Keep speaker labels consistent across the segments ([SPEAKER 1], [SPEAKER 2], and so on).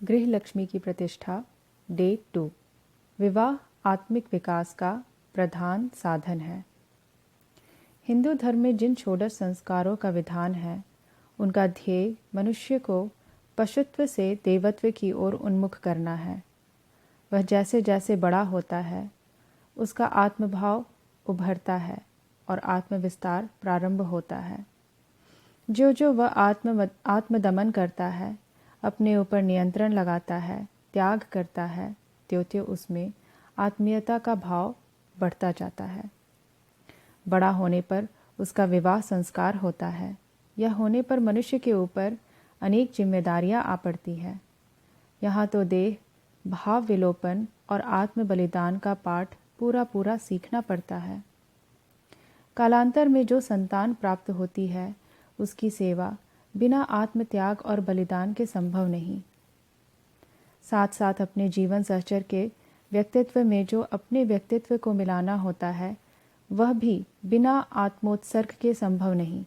[SPEAKER 1] गृह लक्ष्मी की प्रतिष्ठा डे 2। विवाह आत्मिक विकास का प्रधान साधन है। हिंदू धर्म में जिन षोडश संस्कारों का विधान है, उनका ध्येय मनुष्य को पशुत्व से देवत्व की ओर उन्मुख करना है। वह जैसे जैसे बड़ा होता है, उसका आत्मभाव उभरता है और आत्मविस्तार प्रारंभ होता है। जो जो वह आत्मदमन करता है, अपने ऊपर नियंत्रण लगाता है, त्याग करता है, त्यों त्यों उसमें आत्मीयता का भाव बढ़ता जाता है। बड़ा होने पर उसका विवाह संस्कार होता है। यह होने पर मनुष्य के ऊपर अनेक जिम्मेदारियां आ पड़ती है। यहाँ तो देह भाव विलोपन और आत्म बलिदान का पाठ पूरा पूरा सीखना पड़ता है। कालांतर में जो संतान प्राप्त होती है, उसकी सेवा बिना आत्म त्याग और बलिदान के संभव नहीं। साथ साथ अपने जीवन सहचर के व्यक्तित्व में जो अपने व्यक्तित्व को मिलाना होता है, वह भी बिना आत्मोत्सर्ग के संभव नहीं।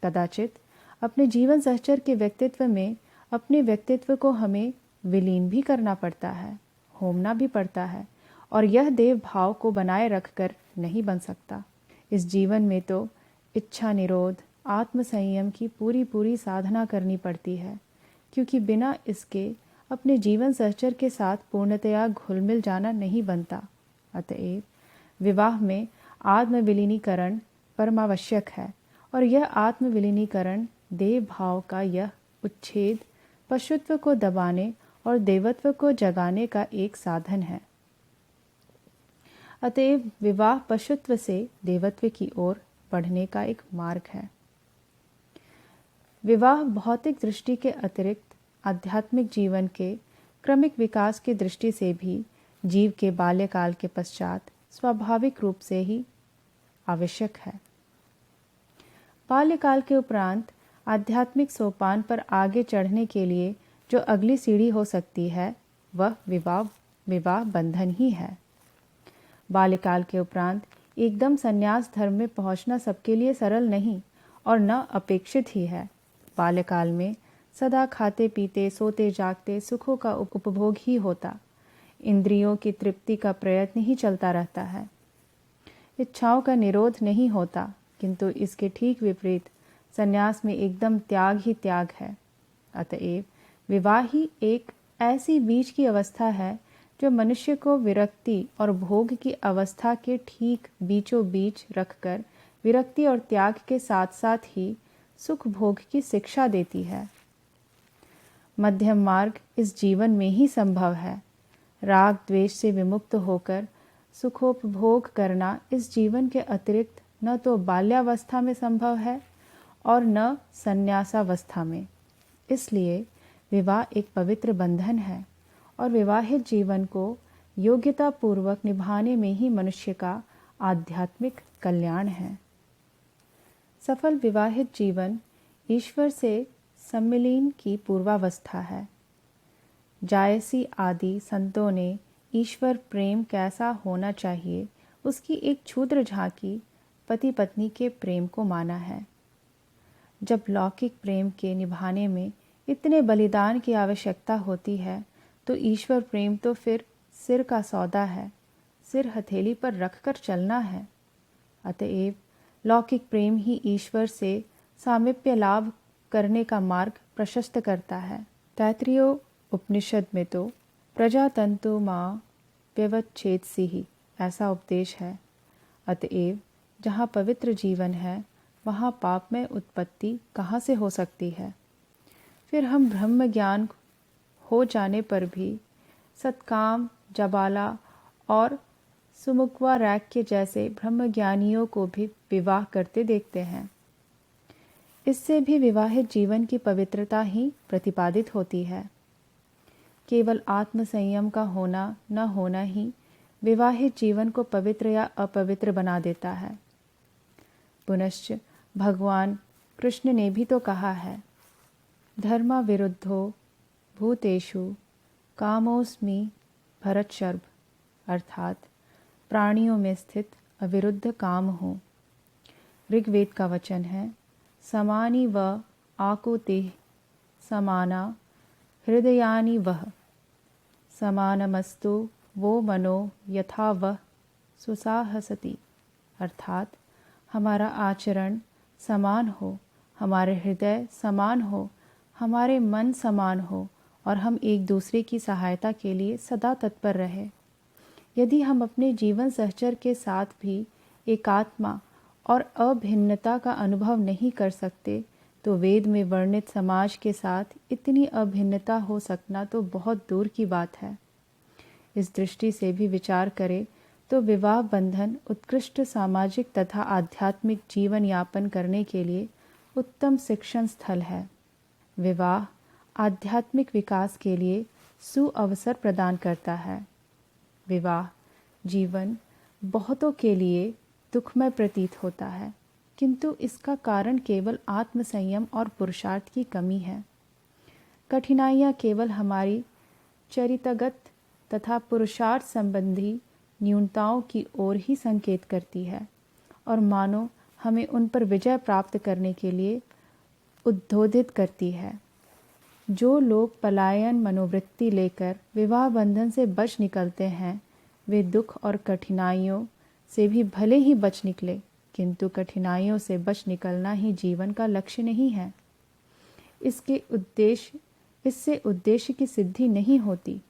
[SPEAKER 1] कदाचित अपने जीवन सहचर के व्यक्तित्व में अपने व्यक्तित्व को हमें विलीन भी करना पड़ता है, होमना भी पड़ता है, और यह देव भाव को बनाए रखकर नहीं बन सकता। इस जीवन में तो इच्छा निरोध, आत्म संयम की पूरी पूरी साधना करनी पड़ती है, क्योंकि बिना इसके अपने जीवन सहचर के साथ पूर्णतया घुल मिल जाना नहीं बनता। अतएव विवाह में आत्म विलीनीकरण परमावश्यक है, और यह आत्म विलीनीकरण देव भाव का यह उच्छेद पशुत्व को दबाने और देवत्व को जगाने का एक साधन है। अतएव विवाह पशुत्व से देवत्व की ओर बढ़ने का एक मार्ग है। विवाह भौतिक दृष्टि के अतिरिक्त आध्यात्मिक जीवन के क्रमिक विकास की दृष्टि से भी जीव के बाल्यकाल के पश्चात स्वाभाविक रूप से ही आवश्यक है। बाल्यकाल के उपरांत आध्यात्मिक सोपान पर आगे चढ़ने के लिए जो अगली सीढ़ी हो सकती है, वह विवाह बंधन ही है। बाल्यकाल के उपरांत एकदम संन्यास धर्म में पहुंचना सबके लिए सरल नहीं और न अपेक्षित ही है। बाल्यकाल में सदा खाते पीते सोते जागते सुखों का उपभोग ही होता, इंद्रियों की तृप्ति का प्रयत्न ही चलता रहता है। इच्छाओं का निरोध नहीं होता, किंतु इसके ठीक विपरीत संन्यास में एकदम त्याग ही त्याग है। अतएव विवाह ही एक ऐसी बीच की अवस्था है जो मनुष्य को विरक्ति और भोग की अवस्था के ठीक बीचों बीच रखकर विरक्ति और त्याग के साथ साथ ही सुख भोग की शिक्षा देती है। मध्यम मार्ग इस जीवन में ही संभव है। राग द्वेष से विमुक्त होकर सुखोपभोग करना इस जीवन के अतिरिक्त न तो बाल्यावस्था में संभव है और न संन्यासावस्था में। इसलिए विवाह एक पवित्र बंधन है और विवाहित जीवन को योग्यता पूर्वक निभाने में ही मनुष्य का आध्यात्मिक कल्याण है। सफल विवाहित जीवन ईश्वर से सम्मिलन की पूर्वावस्था है। जायसी आदि संतों ने ईश्वर प्रेम कैसा होना चाहिए, उसकी एक क्षुद्र झांकी पति पत्नी के प्रेम को माना है। जब लौकिक प्रेम के निभाने में इतने बलिदान की आवश्यकता होती है, तो ईश्वर प्रेम तो फिर सिर का सौदा है, सिर हथेली पर रखकर चलना है। अतएव लौकिक प्रेम ही ईश्वर से सामीप्य लाभ करने का मार्ग प्रशस्त करता है। तैत्तिरीय उपनिषद में तो प्रजातंतु मां व्यवच्छेदसी ही ऐसा उपदेश है। अतएव जहाँ पवित्र जीवन है, वहाँ पाप में उत्पत्ति कहाँ से हो सकती है। फिर हम ब्रह्म ज्ञान हो जाने पर भी सत्काम, जबाला और सुमुखवा रैक के जैसे ब्रह्मज्ञानियों को भी विवाह करते देखते हैं। इससे भी विवाहित जीवन की पवित्रता ही प्रतिपादित होती है। केवल आत्म संयम का होना न होना ही विवाहित जीवन को पवित्र या अपवित्र बना देता है। पुनश्च भगवान कृष्ण ने भी तो कहा है, धर्म विरुद्धो भूतेषु कामोस्मि भरतशर्भ, अर्थात प्राणियों में स्थित अविरुद्ध काम हो। ऋग्वेद का वचन है, समानी व आकुतिः समाना हृदयानि वह समानमस्तु वो मनो यथा वह सुसाहसति। अर्थात हमारा आचरण समान हो, हमारे हृदय समान हो, हमारे मन समान हो और हम एक दूसरे की सहायता के लिए सदा तत्पर रहे। यदि हम अपने जीवन सहचर के साथ भी एकात्मा और अभिन्नता का अनुभव नहीं कर सकते तो वेद में वर्णित समाज के साथ इतनी अभिन्नता हो सकना तो बहुत दूर की बात है। इस दृष्टि से भी विचार करें तो विवाह बंधन उत्कृष्ट सामाजिक तथा आध्यात्मिक जीवन यापन करने के लिए उत्तम शिक्षण स्थल है। विवाह आध्यात्मिक विकास के लिए सुअवसर प्रदान करता है। विवाह जीवन बहुतों के लिए दुखमय प्रतीत होता है, किंतु इसका कारण केवल आत्मसंयम और पुरुषार्थ की कमी है। कठिनाइयाँ केवल हमारी चरित्रगत तथा पुरुषार्थ संबंधी न्यूनताओं की ओर ही संकेत करती है और मानो हमें उन पर विजय प्राप्त करने के लिए उद्बोधित करती है। जो लोग पलायन मनोवृत्ति लेकर विवाह बंधन से बच निकलते हैं वे दुख और कठिनाइयों से भी भले ही बच निकले, किंतु कठिनाइयों से बच निकलना ही जीवन का लक्ष्य नहीं है। इससे उद्देश्य की सिद्धि नहीं होती।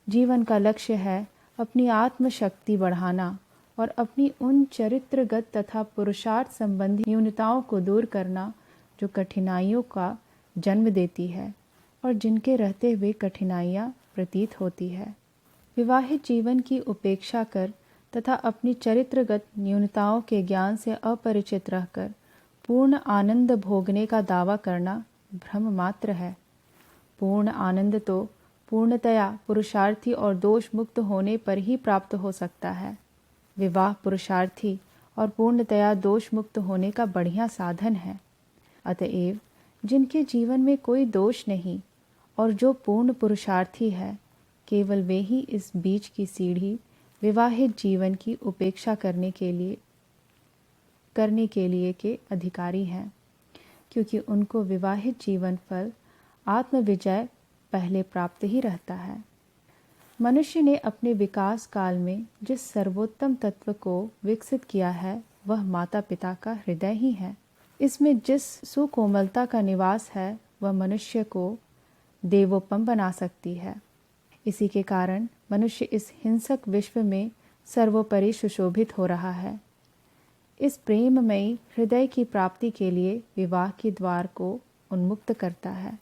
[SPEAKER 1] जीवन का लक्ष्य है अपनी आत्मशक्ति बढ़ाना और अपनी उन चरित्रगत तथा पुरुषार्थ संबंधी न्यूनताओं को दूर करना जो कठिनाइयों का जन्म देती है और जिनके रहते हुए कठिनाइयाँ प्रतीत होती है। विवाहित जीवन की उपेक्षा कर तथा अपनी चरित्रगत न्यूनताओं के ज्ञान से अपरिचित रहकर पूर्ण आनंद भोगने का दावा करना भ्रम मात्र है। पूर्ण आनंद तो पूर्णतया पुरुषार्थी और दोष मुक्त होने पर ही प्राप्त हो सकता है। विवाह पुरुषार्थी और पूर्णतया दोष मुक्त होने का बढ़िया साधन है। अतएव जिनके जीवन में कोई दोष नहीं और जो पूर्ण पुरुषार्थी है, केवल वे ही इस बीच की सीढ़ी विवाहित जीवन की उपेक्षा करने के लिए के अधिकारी हैं, क्योंकि उनको विवाहित जीवन फल आत्मविजय पहले प्राप्त ही रहता है। मनुष्य ने अपने विकास काल में जिस सर्वोत्तम तत्व को विकसित किया है वह माता पिता का हृदय ही है। इसमें जिस सुकोमलता का निवास है वह मनुष्य को देवोपम बना सकती है। इसी के कारण मनुष्य इस हिंसक विश्व में सर्वोपरि सुशोभित हो रहा है। इस प्रेममयी हृदय की प्राप्ति के लिए विवाह के द्वार को उन्मुक्त करता है।